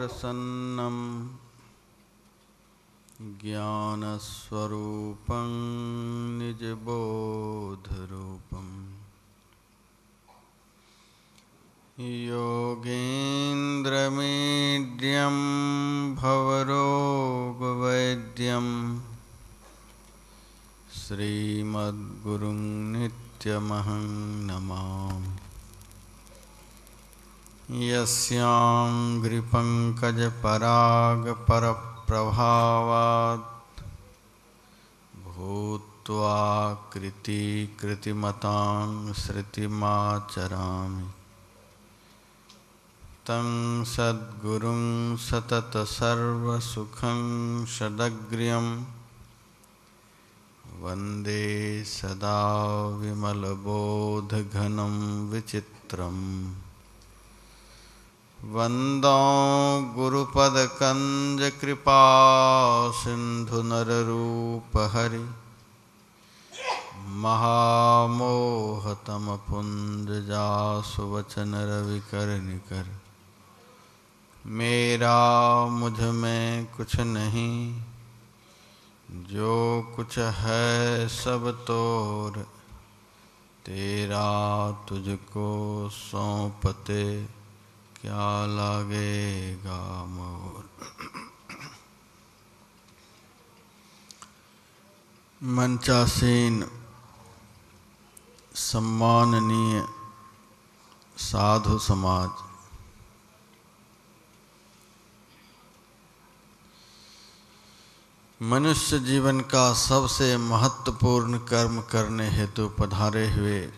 प्रसन्नं ज्ञानस्वरूपं निजबोधरूपं योगेन्द्रमीड्यं भवरोगवैद्यं श्रीमद्गुरुं नित्यमहं नमामि। यस्याङ्घ्रिपङ्कजपरागपरप्रभावात् भूत्वा कृतिकृतिमतां श्रुतिमाचरामि तं सद्गुरुं सततसर्वसुखं सदग्र्यं वन्दे सदा विमलबोधघनं विचित्रम्। वन्दो गुरुपदकञ्जकृपासिन्धुनररूपहरि महामोहतमपुञ्जजासुवचनरविकरनिकर। मेरा मुझ में कुछ नहीं, जो कुछ है सब तोर, तेरा तुझको सौंपते क्या लागेगा मोर। मंचासीन सम्माननीय साधु समाज, मनुष्य जीवन का सबसे महत्वपूर्ण कर्म करने हेतु पधारे हुए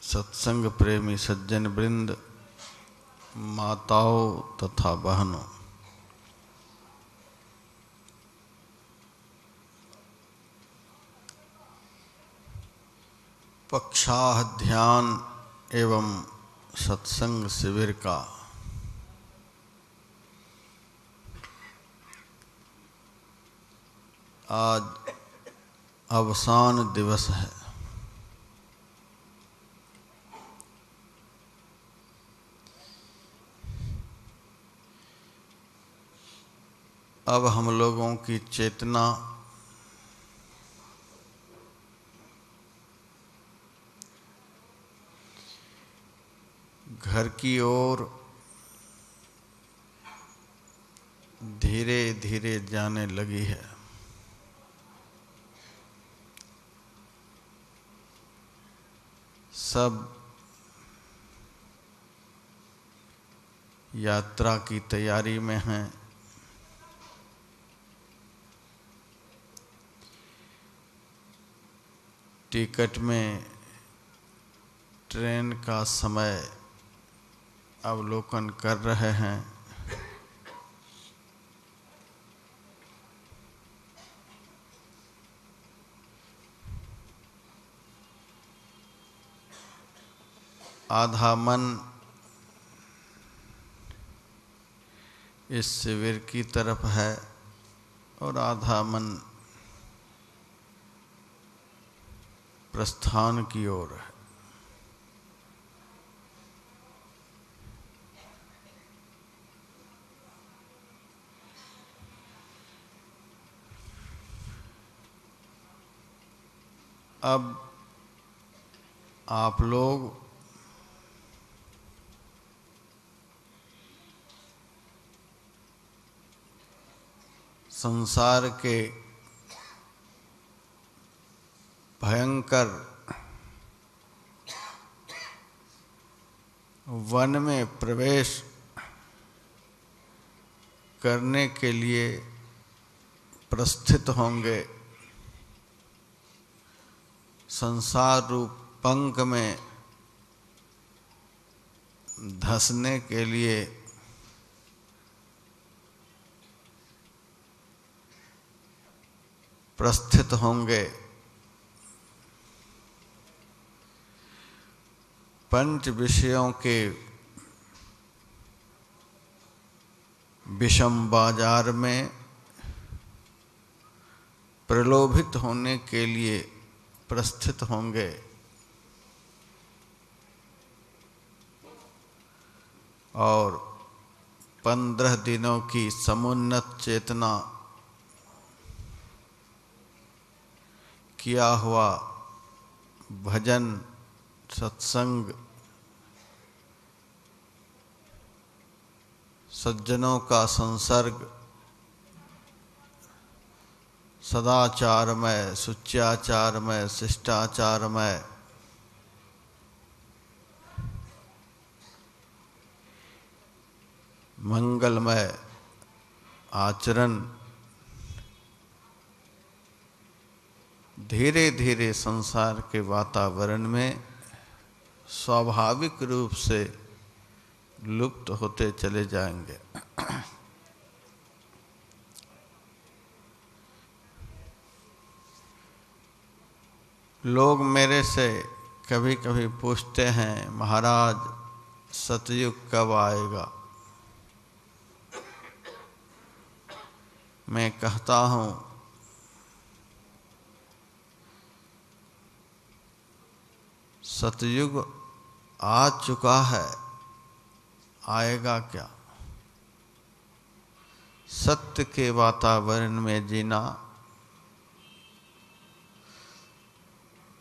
सत्संग प्रेमी सज्जन वृंद, माताओं तथा बहनों, पक्षाह ध्यान एवं सत्संग शिविर का आज अवसान दिवस है। अब हम लोगों की चेतना घर की ओर धीरे धीरे जाने लगी है। सब यात्रा की तैयारी में हैं। टिकट में ट्रेन का समय अवलोकन कर रहे हैं। आधा मन इस शिविर की तरफ है और आधा मन प्रस्थान की ओर है। अब आप लोग संसार के भयंकर वन में प्रवेश करने के लिए प्रस्थित होंगे। संसार रूप पंख में धंसने के लिए प्रस्थित होंगे। पंच विषयों के विषम बाजार में प्रलोभित होने के लिए प्रस्थित होंगे। और 15 दिनों की समुन्नत चेतना किया हुआ भजन सत्संग, सज्जनों का संसर्ग, सदाचारमय, सुचाचारमय, शिष्टाचारमय, मंगलमय आचरण धीरे धीरे संसार के वातावरण में स्वाभाविक रूप से लुप्त होते चले जाएंगे। लोग मेरे से कभी कभी पूछते हैं, महाराज सतयुग कब आएगा? मैं कहता हूँ सतयुग आ चुका है, आएगा क्या? सत्य के वातावरण में जीना,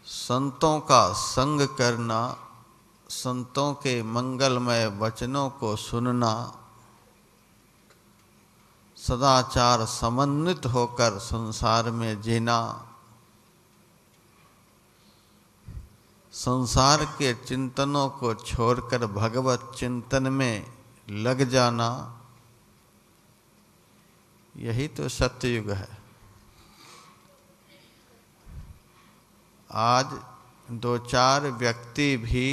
संतों का संग करना, संतों के मंगलमय वचनों को सुनना, सदाचार समन्वित होकर संसार में जीना, संसार के चिंतनों को छोड़कर भगवत चिंतन में लग जाना, यही तो सत्ययुग है। आज 2-4 व्यक्ति भी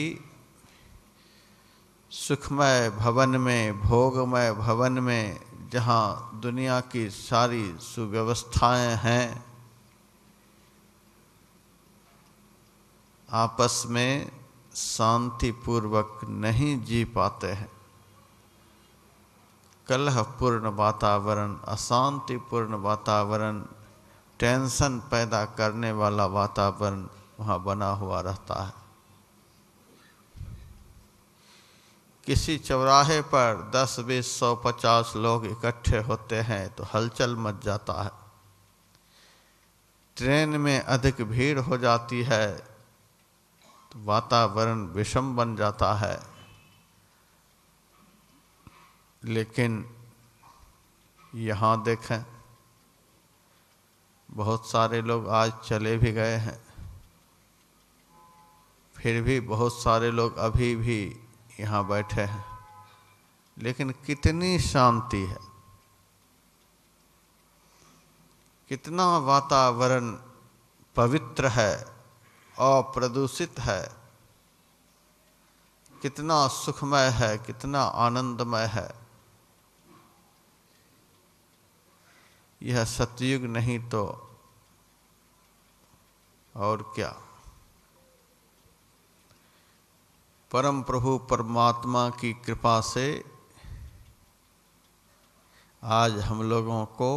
सुखमय भवन में, भोगमय भवन में, जहाँ दुनिया की सारी सुव्यवस्थाएं हैं, आपस में शांतिपूर्वक नहीं जी पाते हैं। कलहपूर्ण वातावरण, अशांतिपूर्ण वातावरण, टेंशन पैदा करने वाला वातावरण वहाँ बना हुआ रहता है। किसी चौराहे पर 10, 20, 100, 50 लोग इकट्ठे होते हैं तो हलचल मच जाता है। ट्रेन में अधिक भीड़ हो जाती है तो वातावरण विषम बन जाता है। लेकिन यहाँ देखें, बहुत सारे लोग आज चले भी गए हैं, फिर भी बहुत सारे लोग अभी भी यहाँ बैठे हैं। लेकिन कितनी शांति है, कितना वातावरण पवित्र है, अप्रदूषित है, कितना सुखमय है, कितना आनंदमय है। यह सतयुग नहीं तो और क्या। परम प्रभु परमात्मा की कृपा से आज हम लोगों को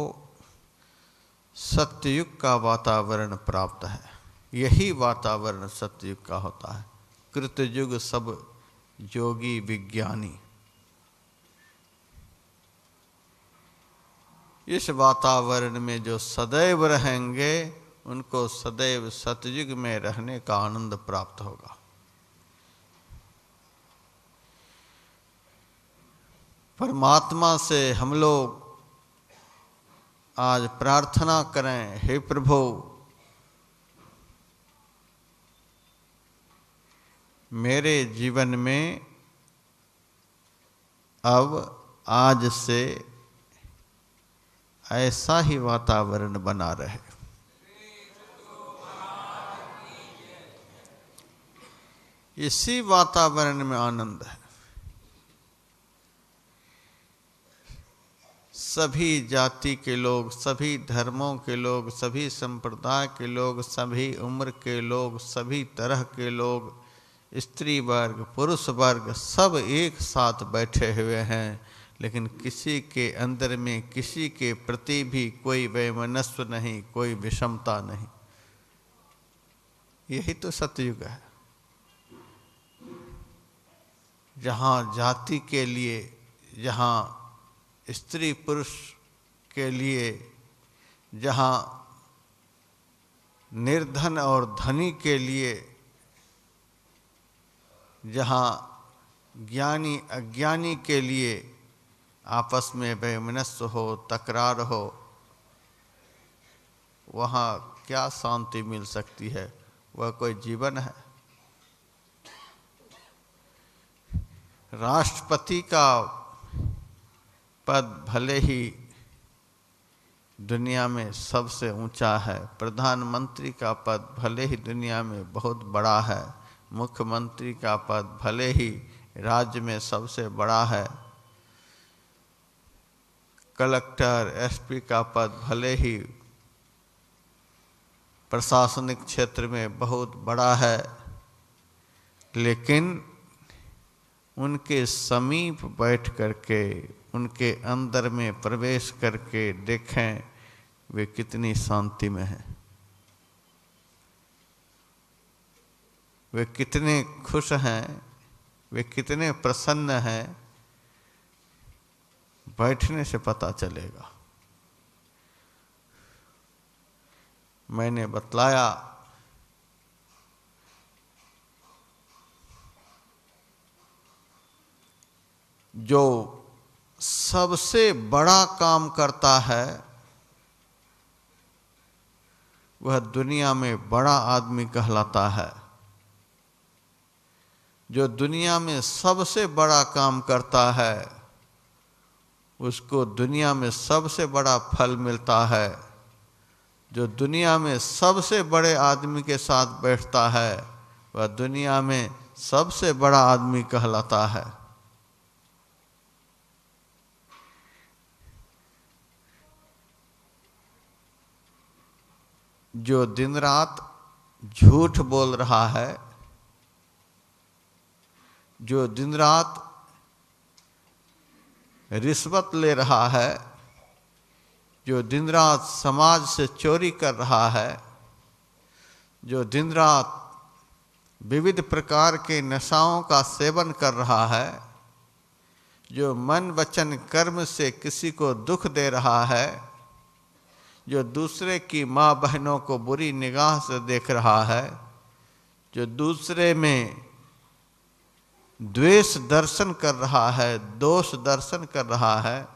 सत्ययुग का वातावरण प्राप्त है। यही वातावरण सत्ययुग का होता है। कृतयुग सब योगी विज्ञानी, इस वातावरण में जो सदैव रहेंगे उनको सदैव सतयुग में रहने का आनंद प्राप्त होगा। परमात्मा से हम लोग आज प्रार्थना करें, हे प्रभु मेरे जीवन में अब आज से ऐसा ही वातावरण बना रहे। इसी वातावरण में आनंद है। सभी जाति के लोग, सभी धर्मों के लोग, सभी संप्रदाय के लोग, सभी उम्र के लोग, सभी तरह के लोग, स्त्री वर्ग, पुरुष वर्ग, सब एक साथ बैठे हुए हैं। लेकिन किसी के अंदर में किसी के प्रति भी कोई वैमनस्य नहीं, कोई विषमता नहीं। यही तो सतयुग है, जहाँ जाति के लिए, जहाँ स्त्री पुरुष के लिए, जहाँ निर्धन और धनी के लिए, जहाँ ज्ञानी अज्ञानी के लिए आपस में वैमनस्य हो, तकरार हो, वहाँ क्या शांति मिल सकती है? वह कोई जीवन है? राष्ट्रपति का पद भले ही दुनिया में सबसे ऊंचा है, प्रधानमंत्री का पद भले ही दुनिया में बहुत बड़ा है, मुख्यमंत्री का पद भले ही राज्य में सबसे बड़ा है, कलेक्टर एसपी का पद भले ही प्रशासनिक क्षेत्र में बहुत बड़ा है, लेकिन उनके समीप बैठ करके, उनके अंदर में प्रवेश करके देखें वे कितनी शांति में हैं, वे कितने खुश हैं, वे कितने प्रसन्न हैं, बैठने से पता चलेगा। मैंने बतलाया जो सबसे बड़ा काम करता है वह दुनिया में बड़ा आदमी कहलाता है। जो दुनिया में सबसे बड़ा काम करता है उसको दुनिया में सबसे बड़ा फल मिलता है। जो दुनिया में सबसे बड़े आदमी के साथ बैठता है वह दुनिया में सबसे बड़ा आदमी कहलाता है। जो दिन रात झूठ बोल रहा है, जो दिन रात रिश्वत ले रहा है, जो दिन रात समाज से चोरी कर रहा है, जो दिन रात विविध प्रकार के नशाओं का सेवन कर रहा है, जो मन वचन कर्म से किसी को दुख दे रहा है, जो दूसरे की माँ बहनों को बुरी निगाह से देख रहा है, जो दूसरे में द्वेष दर्शन कर रहा है, दोष दर्शन कर रहा है,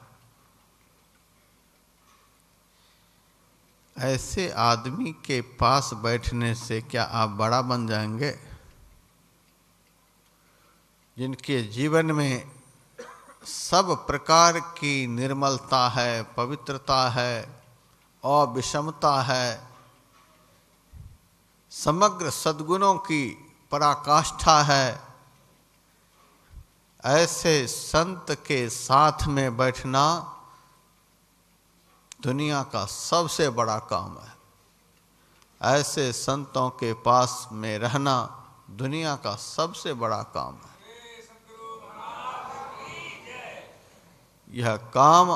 ऐसे आदमी के पास बैठने से क्या आप बड़ा बन जाएंगे? जिनके जीवन में सब प्रकार की निर्मलता है, पवित्रता है, अविषमता है, समग्र सद्गुणों की पराकाष्ठा है, ऐसे संत के साथ में बैठना दुनिया का सबसे बड़ा काम है। ऐसे संतों के पास में रहना दुनिया का सबसे बड़ा काम है। यह काम,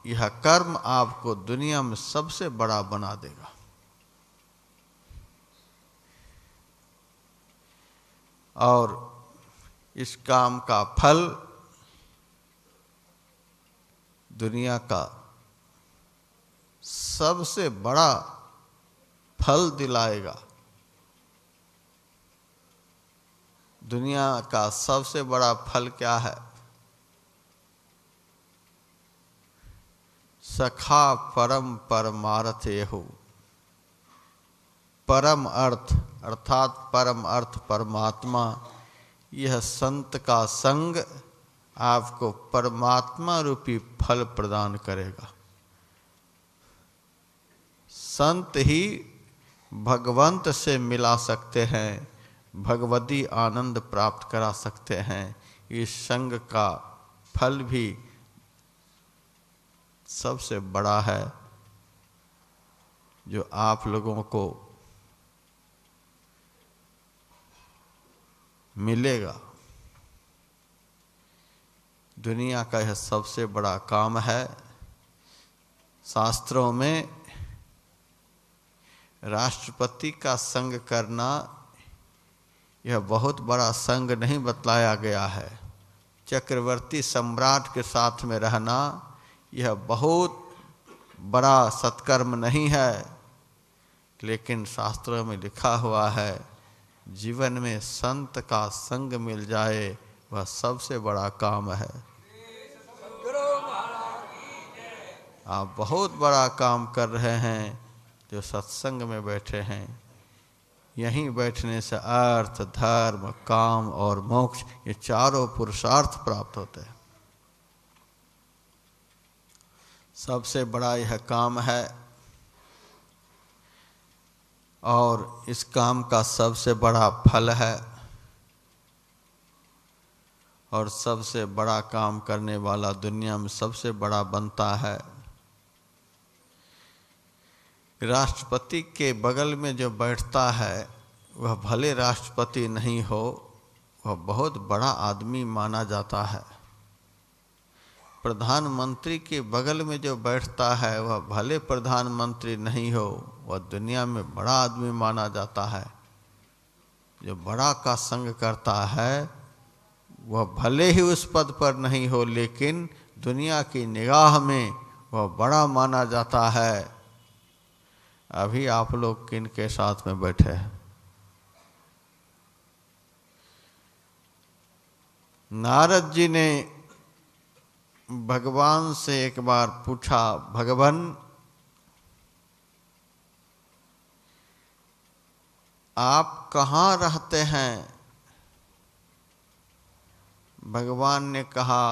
यह कर्म आपको दुनिया में सबसे बड़ा बना देगा। और इस काम का फल दुनिया का सबसे बड़ा फल दिलाएगा। दुनिया का सबसे बड़ा फल क्या है? सखा परम परमार्थ येहु। परम अर्थ अर्थात परम अर्थ परमात्मा, यह संत का संग आपको परमात्मा रूपी फल प्रदान करेगा। संत ही भगवंत से मिला सकते हैं, भगवती आनंद प्राप्त करा सकते हैं। इस संग का फल भी सबसे बड़ा है जो आप लोगों को मिलेगा। दुनिया का यह सबसे बड़ा काम है। शास्त्रों में राष्ट्रपति का संग करना यह बहुत बड़ा संग नहीं बतलाया गया है। चक्रवर्ती सम्राट के साथ में रहना यह बहुत बड़ा सत्कर्म नहीं है, लेकिन शास्त्रों में लिखा हुआ है जीवन में संत का संग मिल जाए वह सबसे बड़ा काम है। आप बहुत बड़ा काम कर रहे हैं जो सत्संग में बैठे हैं। यहीं बैठने से अर्थ, धर्म, काम और मोक्ष ये चारों पुरुषार्थ प्राप्त होते हैं। सबसे बड़ा यह काम है और इस काम का सबसे बड़ा फल है और सबसे बड़ा काम करने वाला दुनिया में सबसे बड़ा बनता है। राष्ट्रपति के बगल में जो बैठता है वह भले राष्ट्रपति नहीं हो, वह बहुत बड़ा आदमी माना जाता है। प्रधानमंत्री के बगल में जो बैठता है वह भले प्रधानमंत्री नहीं हो, वह दुनिया में बड़ा आदमी माना जाता है। जो बड़ा का संग करता है वह भले ही उस पद पर नहीं हो, लेकिन दुनिया की निगाह में वह बड़ा माना जाता है। अभी आप लोग किन के साथ में बैठे हैं? नारद जी ने भगवान से एक बार पूछा, भगवान आप कहाँ रहते हैं? भगवान ने कहा,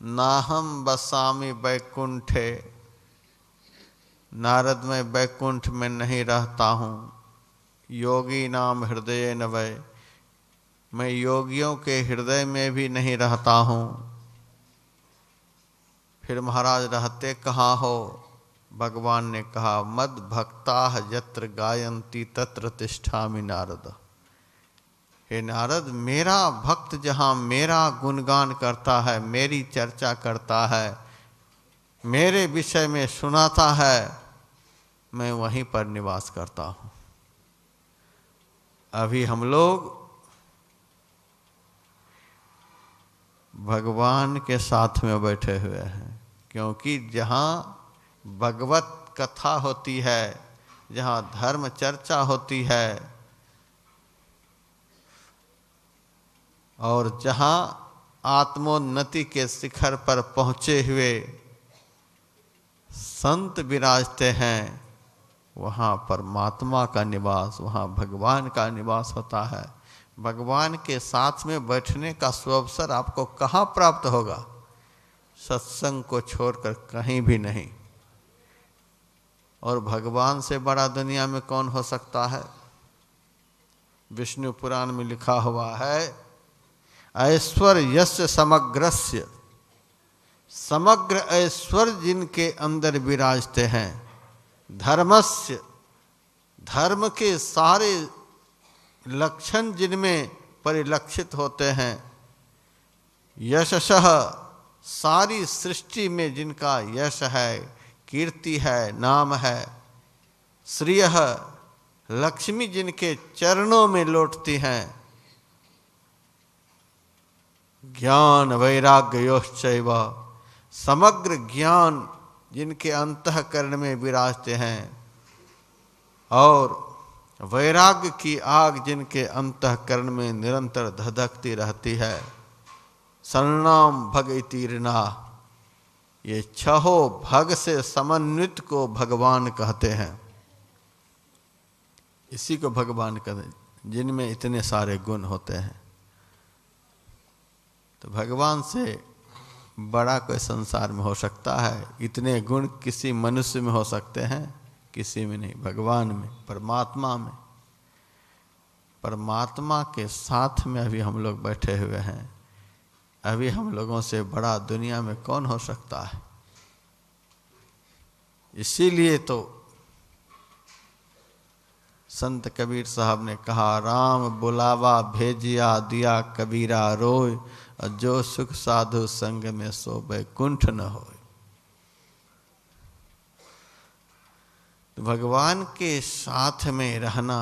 नाहम बसामि वैकुंठे, नारद मैं वैकुंठ में नहीं रहता हूँ। योगी नाम हृदय न वै, मैं योगियों के हृदय में भी नहीं रहता हूँ। फिर महाराज रहते कहाँ हो? भगवान ने कहा, मद भक्ताः यत्र गायन्ति तत्र तिष्ठामि नारद। हे नारद, मेरा भक्त जहाँ मेरा गुणगान करता है, मेरी चर्चा करता है, मेरे विषय में सुनाता है, मैं वहीं पर निवास करता हूँ। अभी हम लोग भगवान के साथ में बैठे हुए हैं, क्योंकि जहाँ भगवत कथा होती है, जहाँ धर्म चर्चा होती है और जहाँ आत्मोन्नति के शिखर पर पहुँचे हुए संत विराजते हैं, वहाँ परमात्मा का निवास, वहाँ भगवान का निवास होता है। भगवान के साथ में बैठने का सुअवसर आपको कहाँ प्राप्त होगा? सत्संग को छोड़कर कहीं भी नहीं। और भगवान से बड़ा दुनिया में कौन हो सकता है? विष्णु पुराण में लिखा हुआ है, ऐश्वर्यस्य समग्रस्य, समग्र ऐश्वर्य जिनके अंदर विराजते हैं, धर्मस्य, धर्म के सारे लक्षण जिनमें परिलक्षित होते हैं, यशः, सारी सृष्टि में जिनका यश है, कीर्ति है, नाम है, श्रियः, लक्ष्मी जिनके चरणों में लौटती हैं, ज्ञान वैराग्योश्चैव, समग्र ज्ञान जिनके अंतःकरण में विराजते हैं और वैराग्य की आग जिनके अंतःकरण में निरंतर धधकती रहती है, शरणाम भग इति ऋणा, ये छहों भग से समन्वित को भगवान कहते हैं। इसी को भगवान कहते हैं जिनमें इतने सारे गुण होते हैं। तो भगवान से बड़ा कोई संसार में हो सकता है? इतने गुण किसी मनुष्य में हो सकते हैं? किसी में नहीं, भगवान में, परमात्मा में। परमात्मा के साथ में अभी हम लोग बैठे हुए हैं। अभी हम लोगों से बड़ा दुनिया में कौन हो सकता है? इसीलिए तो संत कबीर साहब ने कहा, राम बुलावा भेजिया दिया कबीरा रोय, और जो सुख साधु संग में सो बैकुंठ न होय। तो भगवान के साथ में रहना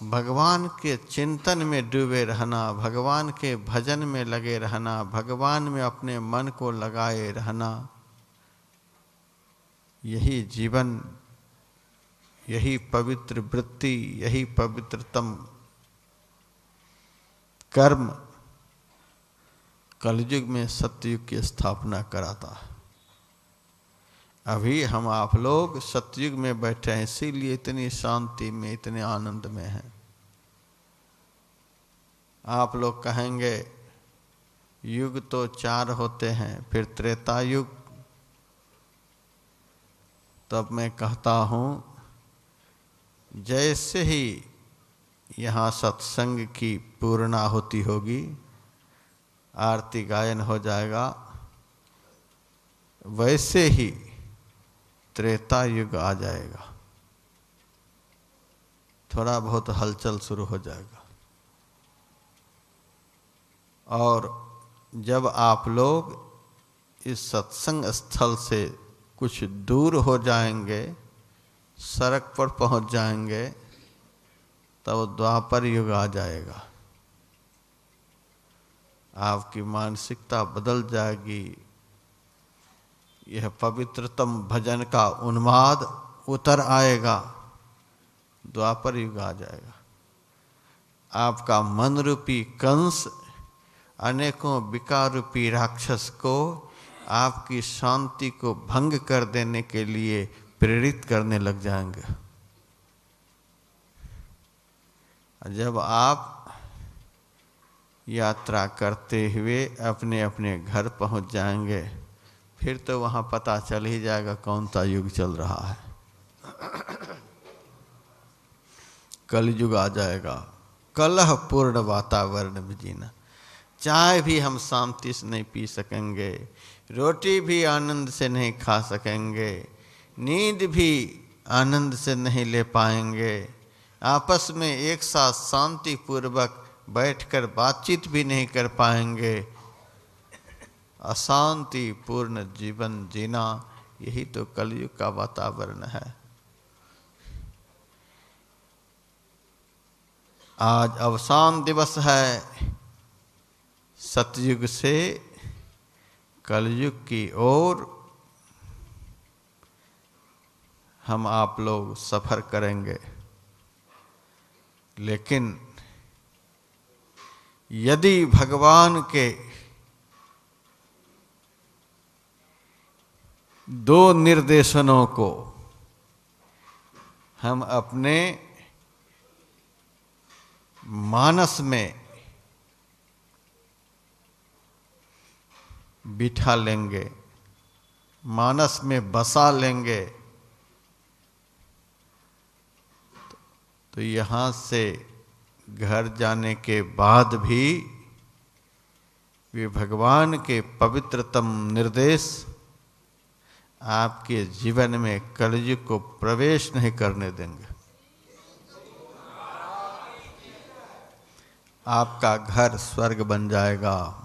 भगवान के चिंतन में डूबे रहना, भगवान के भजन में लगे रहना, भगवान में अपने मन को लगाए रहना, यही जीवन, यही पवित्र वृत्ति, यही पवित्रतम कर्म कलयुग में सतयुग की स्थापना कराता है। अभी हम आप लोग सतयुग में बैठे हैं, इसीलिए इतनी शांति में, इतने आनंद में हैं। आप लोग कहेंगे युग तो 4 होते हैं, फिर त्रेता युग। तब मैं कहता हूँ जैसे ही यहाँ सत्संग की पूर्णाहुति होगी, आरती गायन हो जाएगा, वैसे ही त्रेता युग आ जाएगा, थोड़ा बहुत हलचल शुरू हो जाएगा। और जब आप लोग इस सत्संग स्थल से कुछ दूर हो जाएंगे, सड़क पर पहुंच जाएंगे, तब द्वापर युग आ जाएगा। आपकी मानसिकता बदल जाएगी, यह पवित्रतम भजन का उन्माद उतर आएगा, द्वापर युग आ जाएगा। आपका मन रूपी कंस अनेकों विकार रूपी राक्षस को आपकी शांति को भंग कर देने के लिए प्रेरित करने लग जाएंगे। जब आप यात्रा करते हुए अपने अपने घर पहुंच जाएंगे, फिर तो वहां पता चल ही जाएगा कौन सा युग चल रहा है। कलयुग आ जाएगा, कलह पूर्ण वातावरण में जीना। चाय भी हम शांति से नहीं पी सकेंगे, रोटी भी आनंद से नहीं खा सकेंगे, नींद भी आनंद से नहीं ले पाएंगे, आपस में एक साथ शांति पूर्वक बैठकर बातचीत भी नहीं कर पाएंगे। अशांति पूर्ण जीवन जीना, यही तो कलयुग का वातावरण है। आज अवसान दिवस है, सतयुग से कलयुग की ओर हम आप लोग सफर करेंगे। लेकिन यदि भगवान के 2 निर्देशनों को हम अपने मानस में बिठा लेंगे, मानस में बसा लेंगे, तो यहाँ से घर जाने के बाद भी वे भगवान के पवित्रतम निर्देश आपके जीवन में कलयुग को प्रवेश नहीं करने देंगे। आपका घर स्वर्ग बन जाएगा।